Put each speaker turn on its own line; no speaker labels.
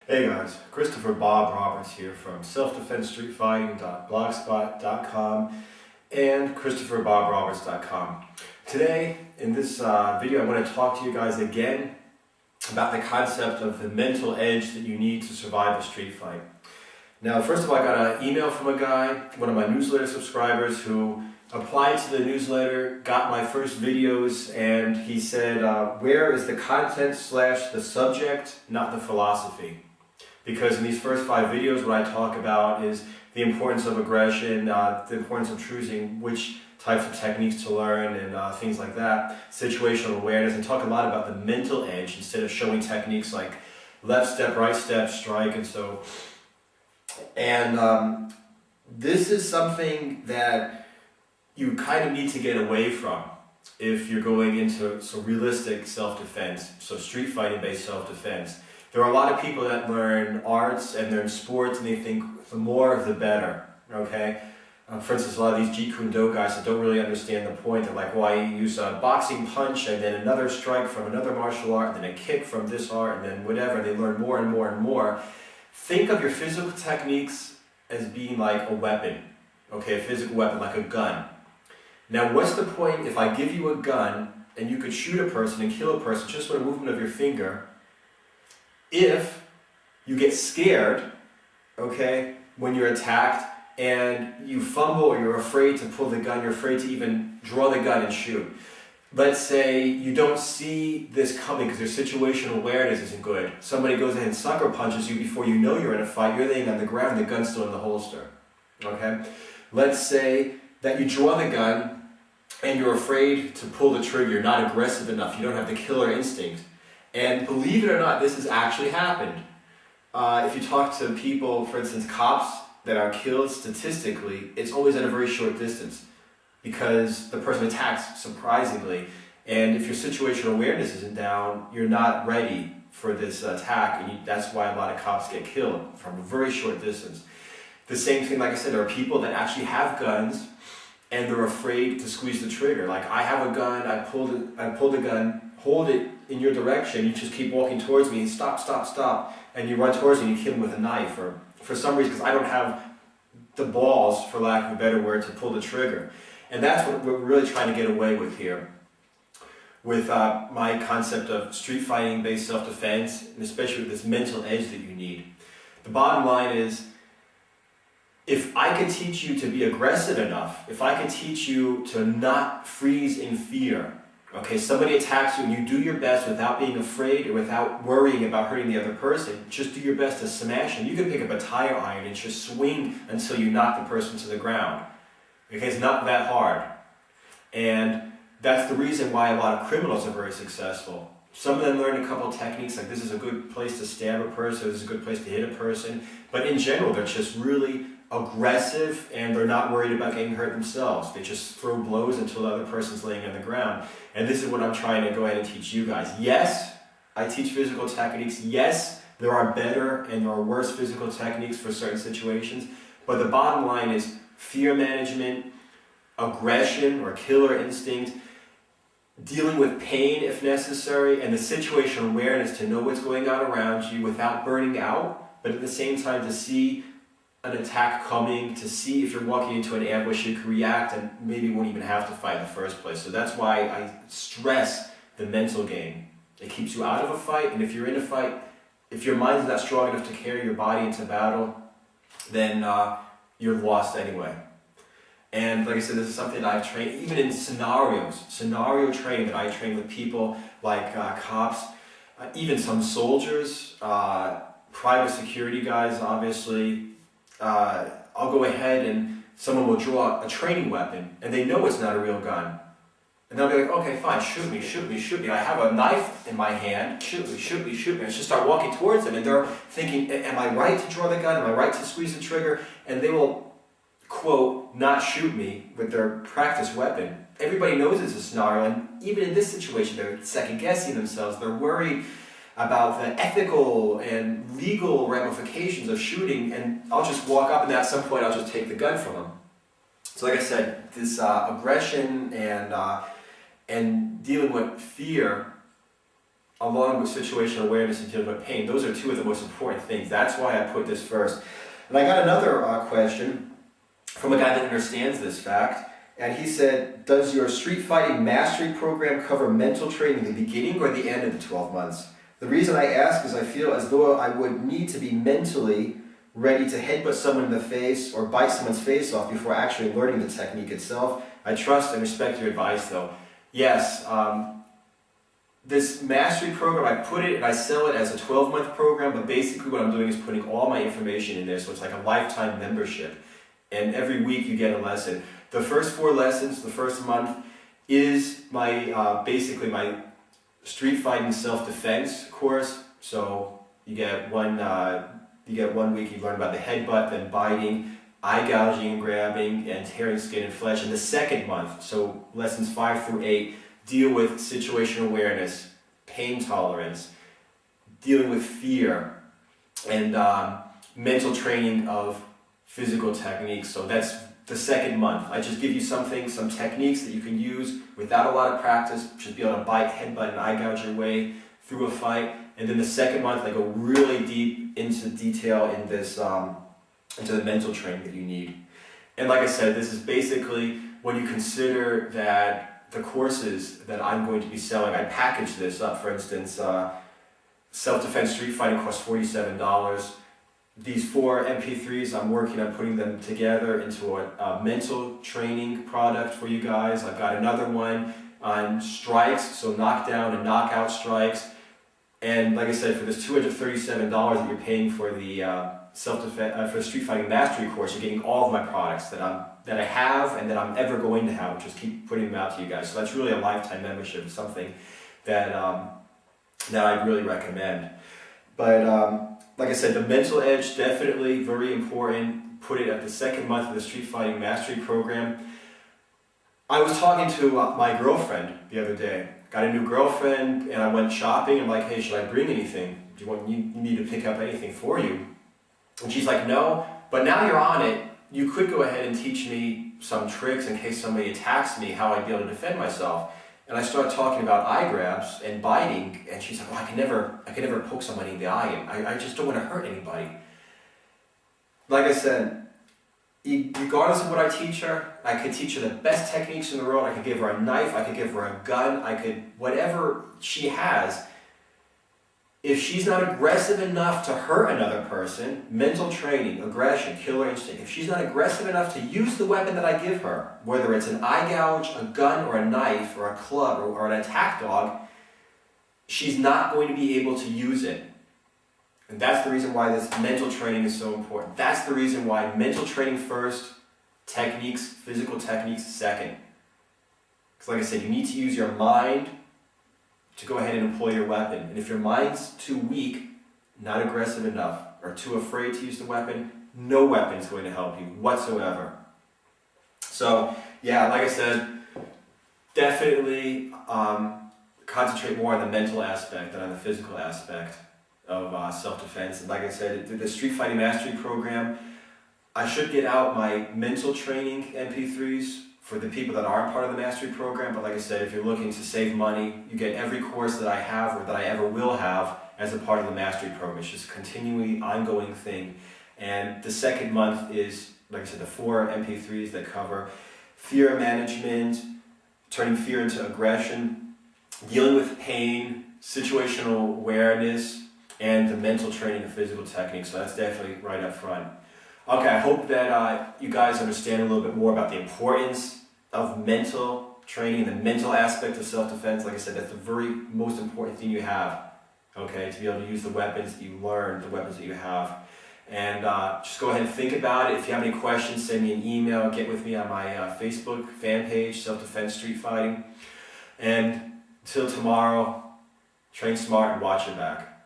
Hey guys, Christopher Bob Roberts here from selfdefensestreetfighting.blogspot.com and christopherbobroberts.com. Today, in this video, I want to talk to you guys again about the concept of the mental edge that you need to survive a street fight. Now, first of all, I got an email from a guy, one of my newsletter subscribers, who applied to the newsletter, got my first videos, and he said, where is the content / the subject, not the philosophy? Because in these first 5 videos, what I talk about is the importance of aggression, the importance of choosing which types of techniques to learn and things like that, situational awareness, and talk a lot about the mental edge instead of showing techniques like left step, right step, strike, and so. And this is something that you kind of need to get away from if you're going into realistic self-defense, so street fighting based self-defense. There are a lot of people that learn arts and they're in sports and they think the more the better, okay? For instance, a lot of these Jeet Kune Do guys that don't really understand the point. They're like, well, I use a boxing punch and then another strike from another martial art and then a kick from this art and then whatever. They learn more and more and more. Think of your physical techniques as being like a weapon, okay? A physical weapon, like a gun. Now, what's the point if I give you a gun and you could shoot a person and kill a person just with a movement of your finger, if you get scared, okay, when you're attacked and you fumble or you're afraid to pull the gun, you're afraid to even draw the gun and shoot. Let's say you don't see this coming because your situational awareness isn't good. Somebody goes ahead and sucker punches you before you know you're in a fight. You're laying on the ground, the gun's still in the holster, okay? Let's say that you draw the gun and you're afraid to pull the trigger. You're not aggressive enough. You don't have the killer instinct. And believe it or not, this has actually happened. If you talk to people, for instance, cops that are killed statistically, it's always at a very short distance because the person attacks surprisingly. And if your situational awareness isn't down, you're not ready for this attack. And that's why a lot of cops get killed from a very short distance. The same thing, like I said, there are people that actually have guns and they're afraid to squeeze the trigger. Like, I have a gun, I pull the gun, hold it in your direction, you just keep walking towards me, stop, stop, stop, and you run towards me and you kill him with a knife, or for some reason, because I don't have the balls, for lack of a better word, to pull the trigger. And that's what we're really trying to get away with here, with my concept of street fighting based self-defense, and especially with this mental edge that you need. The bottom line is, if I can teach you to be aggressive enough, if I can teach you to not freeze in fear, okay, somebody attacks you and you do your best without being afraid or without worrying about hurting the other person, just do your best to smash them. You can pick up a tire iron and just swing until you knock the person to the ground. Okay, it's not that hard. And that's the reason why a lot of criminals are very successful. Some of them learn a couple of techniques, like this is a good place to stab a person, this is a good place to hit a person. But in general, they're just really aggressive and they're not worried about getting hurt themselves. They just throw blows until the other person's laying on the ground. And this is what I'm trying to go ahead and teach you guys. Yes, I teach physical techniques. Yes, there are better and there are worse physical techniques for certain situations. But the bottom line is fear management, aggression or killer instinct, dealing with pain if necessary, and the situational awareness to know what's going on around you without burning out, but at the same time to see an attack coming, to see if you're walking into an ambush, you can react and maybe won't even have to fight in the first place. So that's why I stress the mental game. It keeps you out of a fight, and if you're in a fight, if your mind's not strong enough to carry your body into battle, then you're lost anyway. And like I said, this is something that I've trained, even in scenario training that I train with people like cops, even some soldiers, private security guys, obviously. I'll go ahead and someone will draw a training weapon and they know it's not a real gun. And they'll be like, okay, fine, shoot me, shoot me, shoot me. I have a knife in my hand, shoot me, shoot me, shoot me. And just start walking towards them and they're thinking, am I right to draw the gun? Am I right to squeeze the trigger? And they will, quote, not shoot me with their practice weapon. Everybody knows it's a scenario, and even in this situation, they're second-guessing themselves. They're worried about the ethical and legal ramifications of shooting, and I'll just walk up and at some point I'll just take the gun from them. So like I said, this aggression and dealing with fear along with situational awareness and dealing with pain. Those are two of the most important things. That's why I put this first. And I got another question from a guy that understands this fact, and he said, does your street fighting mastery program cover mental training in the beginning or the end of the 12 months? The reason I ask is I feel as though I would need to be mentally ready to headbutt someone in the face or bite someone's face off before actually learning the technique itself. I trust and respect your advice though. Yes, this mastery program, I put it and I sell it as a 12-month program, but basically what I'm doing is putting all my information in there, so it's like a lifetime membership. And every week you get a lesson. The first 4 lessons, the first month, is my basically my street fighting self-defense course. So you get one week you learn about the headbutt, then biting, eye gouging and grabbing, and tearing skin and flesh. And the second month, so lessons 5 through 8, deal with situational awareness, pain tolerance, dealing with fear, and mental training of physical techniques. So that's the second month. I just give you some techniques that you can use without a lot of practice. Should be able to bite, headbutt, and eye gouge your way through a fight. And then the second month, I go really deep into detail in this, into the mental training that you need. And like I said, this is basically when you consider that the courses that I'm going to be selling, I package this up. For instance, self-defense street fighting costs $47. These 4 MP3s, I'm working on putting them together into a mental training product for you guys. I've got another one on strikes, so knockdown and knockout strikes. And like I said, for this $237 that you're paying for the for the street fighting mastery course, you're getting all of my products that I have and that I'm ever going to have. I'll just keep putting them out to you guys. So that's really a lifetime membership. It's something that that I really recommend. But like I said, the mental edge, definitely very important. Put it at the second month of the street fighting mastery program. I was talking to my girlfriend the other day. Got a new girlfriend, and I went shopping. I'm like, hey, should I bring anything? Do you want you need to pick up anything for you? And she's like, no, but now you're on it, you could go ahead and teach me some tricks in case somebody attacks me, how I'd be able to defend myself. And I started talking about eye grabs and biting, and she's like, well, I can never poke somebody in the eye, and I just don't want to hurt anybody. Like I said, regardless of what I teach her, I could teach her the best techniques in the world. I could give her a knife, I could give her a gun, I could, whatever she has. If she's not aggressive enough to hurt another person, mental training, aggression, killer instinct, if she's not aggressive enough to use the weapon that I give her, whether it's an eye gouge, a gun, or a knife, or a club, or an attack dog, she's not going to be able to use it. And that's the reason why this mental training is so important. That's the reason why mental training first, techniques, physical techniques second. Because like I said, you need to use your mind to go ahead and employ your weapon. And if your mind's too weak, not aggressive enough, or too afraid to use the weapon, no weapon's going to help you whatsoever. So yeah, like I said, definitely concentrate more on the mental aspect than on the physical aspect of self-defense. And like I said, the Street Fighting Mastery Program, I should get out my mental training MP3s for the people that aren't part of the Mastery Program. But like I said, if you're looking to save money, you get every course that I have or that I ever will have as a part of the Mastery Program. It's just a continually ongoing thing. And the second month is, like I said, the 4 MP3s that cover fear management, turning fear into aggression, dealing with pain, situational awareness, and the mental training and physical techniques. So that's definitely right up front. Okay, I hope that you guys understand a little bit more about the importance of mental training, the mental aspect of self-defense. Like I said, that's the very most important thing you have, okay, to be able to use the weapons that you learn, the weapons that you have. And just go ahead and think about it. If you have any questions, send me an email, get with me on my Facebook fan page, Self-Defense Street Fighting. And until tomorrow, train smart and watch your back.